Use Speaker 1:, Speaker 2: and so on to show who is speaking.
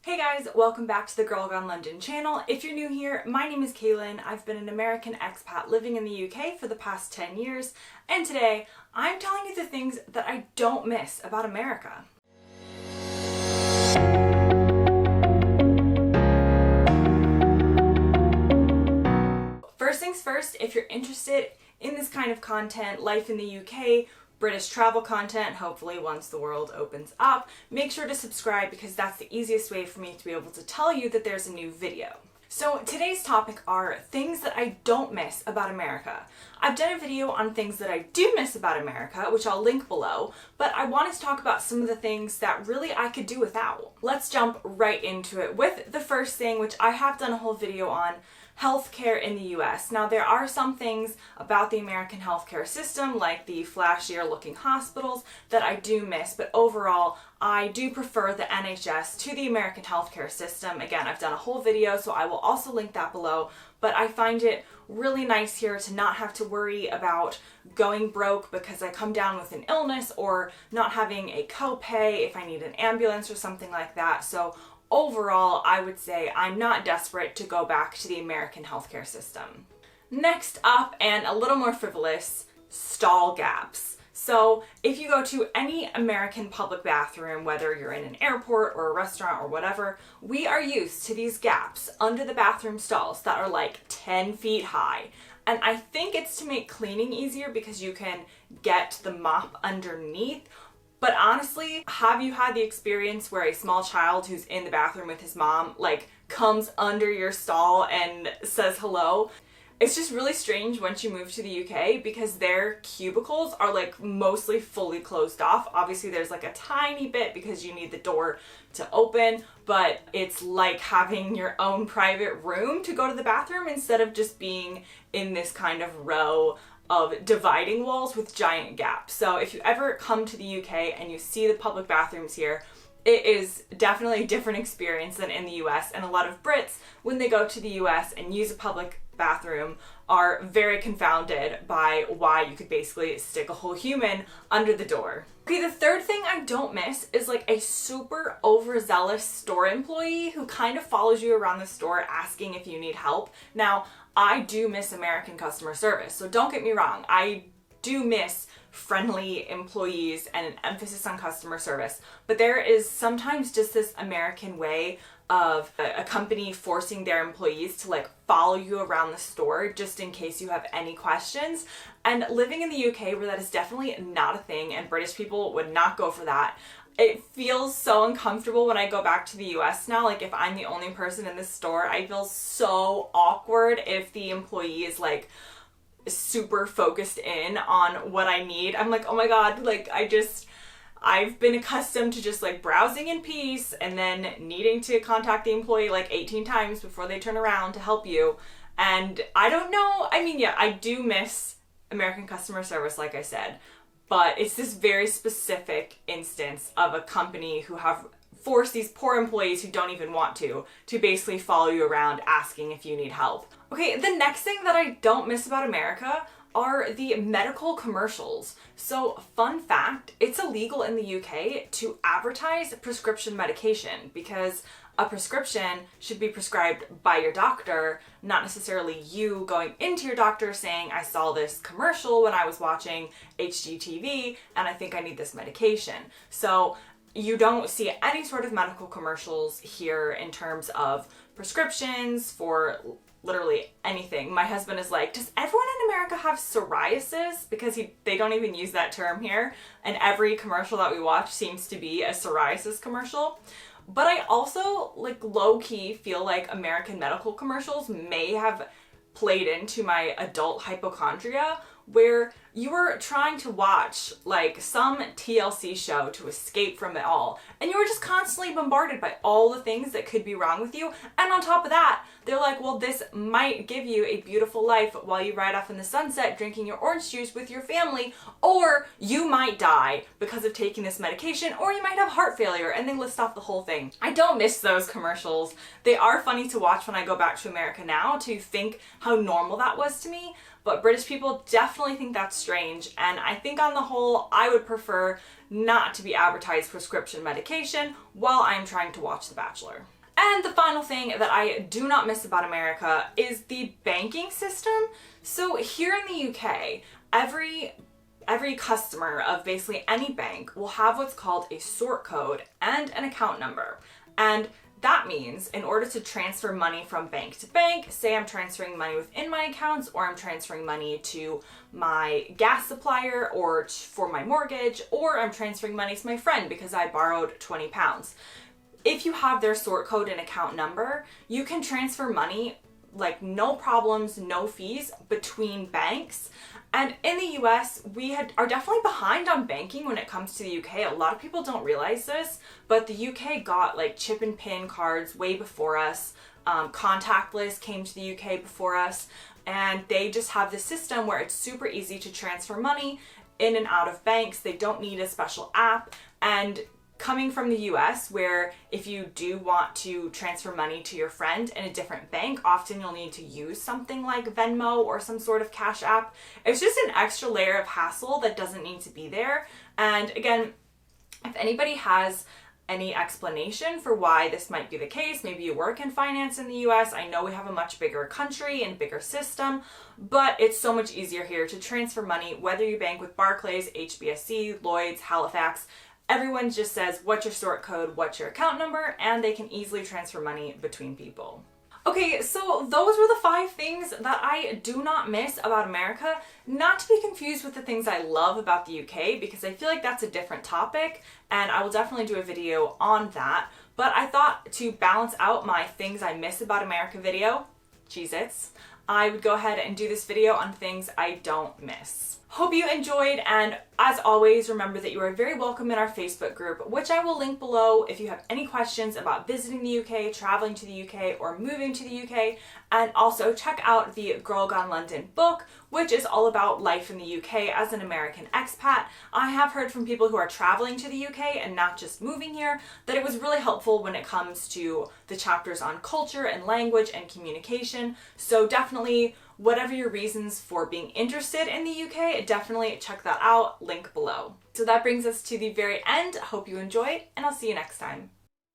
Speaker 1: Hey guys, welcome back to the Girl Gone London channel. If you're new here, my name is Kaylin. I've been an American expat living in the UK for the past 10 years, and today I'm telling you the things that I don't miss about America. First things first, if you're interested in this kind of content, life in the UK, British travel content, hopefully once the world opens up, make sure to subscribe because that's the easiest way for me to be able to tell you that there's a new video. So today's topic are things that I don't miss about America. I've done a video on things that I do miss about America, which I'll link below, but I wanted to talk about some of the things that really I could do without. Let's jump right into it with the first thing, which I have done a whole video on, healthcare in the US. Now, there are some things about the American healthcare system, like the flashier looking hospitals, that I do miss, but overall, I do prefer the NHS to the American healthcare system. Again, I've done a whole video, so I will also link that below, but I find it really nice here to not have to worry about going broke because I come down with an illness or not having a copay if I need an ambulance or something like that. So overall, I would say I'm not desperate to go back to the American healthcare system. Next up, and a little more frivolous, stall gaps. So if you go to any American public bathroom, whether you're in an airport or a restaurant or whatever, we are used to these gaps under the bathroom stalls that are like 10 feet high. And I think it's to make cleaning easier because you can get the mop underneath. But honestly, have you had the experience where a small child who's in the bathroom with his mom, like, comes under your stall and says hello? It's just really strange once you move to the UK because their cubicles are like mostly fully closed off. Obviously there's like a tiny bit because you need the door to open, but it's like having your own private room to go to the bathroom instead of just being in this kind of row of dividing walls with giant gaps. So if you ever come to the UK and you see the public bathrooms here, it is definitely a different experience than in the US, and a lot of Brits, when they go to the US and use a public bathroom, are very confounded by why you could basically stick a whole human under the door. Okay, the third thing I don't miss is like a super overzealous store employee who kind of follows you around the store asking if you need help. Now, I do miss American customer service, so don't get me wrong, I do miss friendly employees and an emphasis on customer service, but there is sometimes just this American way of a company forcing their employees to like follow you around the store just in case you have any questions. And living in the UK where that is definitely not a thing and British people would not go for that, it feels so uncomfortable when I go back to the US now. Like if I'm the only person in this store, I feel so awkward if the employee is like super focused in on what I need. I'm like, oh my god, like I've been accustomed to just like browsing in peace and then needing to contact the employee like 18 times before they turn around to help you. And I don't know, I mean, yeah, I do miss American customer service, like I said, but it's this very specific instance of a company who have forced these poor employees who don't even want to basically follow you around asking if you need help. Okay, the next thing that I don't miss about America are the medical commercials. So fun fact, it's illegal in the UK to advertise prescription medication because a prescription should be prescribed by your doctor, not necessarily you going into your doctor saying, I saw this commercial when I was watching HGTV and I think I need this medication. So you don't see any sort of medical commercials here in terms of prescriptions for literally anything. My husband is like, does everyone in America have psoriasis? Because they don't even use that term here. And every commercial that we watch seems to be a psoriasis commercial. But I also like low-key feel like American medical commercials may have played into my adult hypochondria, where you were trying to watch like some TLC show to escape from it all, and you were just constantly bombarded by all the things that could be wrong with you. And on top of that, they're like, well, this might give you a beautiful life while you ride off in the sunset drinking your orange juice with your family, or you might die because of taking this medication, or you might have heart failure, and they list off the whole thing. I don't miss those commercials. They are funny to watch when I go back to America now to think how normal that was to me, but British people definitely think that's strange, and I think on the whole, I would prefer not to be advertised prescription medication while I'm trying to watch The Bachelor. And the final thing that I do not miss about America is the banking system. So here in the UK, every customer of basically any bank will have what's called a sort code and an account number. And that means in order to transfer money from bank to bank, say I'm transferring money within my accounts, or I'm transferring money to my gas supplier or for my mortgage, or I'm transferring money to my friend because I borrowed 20 pounds. If you have their sort code and account number, you can transfer money like no problems, no fees between banks. And in the US, are definitely behind on banking when it comes to the UK. A lot of people don't realize this, but the UK got like chip and pin cards way before us. Contactless came to the UK before us, and they just have this system where it's super easy to transfer money in and out of banks. They don't need a special app. And coming from the US, where if you do want to transfer money to your friend in a different bank, often you'll need to use something like Venmo or some sort of cash app. It's just an extra layer of hassle that doesn't need to be there. And again, if anybody has any explanation for why this might be the case, maybe you work in finance in the US, I know we have a much bigger country and bigger system, but it's so much easier here to transfer money, whether you bank with Barclays, HSBC, Lloyds, Halifax. Everyone just says, what's your sort code, what's your account number, and they can easily transfer money between people. Okay, so those were the 5 things that I do not miss about America, not to be confused with the things I love about the UK, because I feel like that's a different topic, and I will definitely do a video on that. But I thought to balance out my things I miss about America video, Cheez-Its, I would go ahead and do this video on things I don't miss. Hope you enjoyed, and as always, remember that you are very welcome in our Facebook group, which I will link below if you have any questions about visiting the UK, traveling to the UK, or moving to the UK. And also check out the Girl Gone London book, which is all about life in the UK as an American expat. I have heard from people who are traveling to the UK and not just moving here that it was really helpful when it comes to the chapters on culture and language and communication. So definitely, whatever your reasons for being interested in the UK, definitely check that out, link below. So that brings us to the very end. Hope you enjoyed, and I'll see you next time.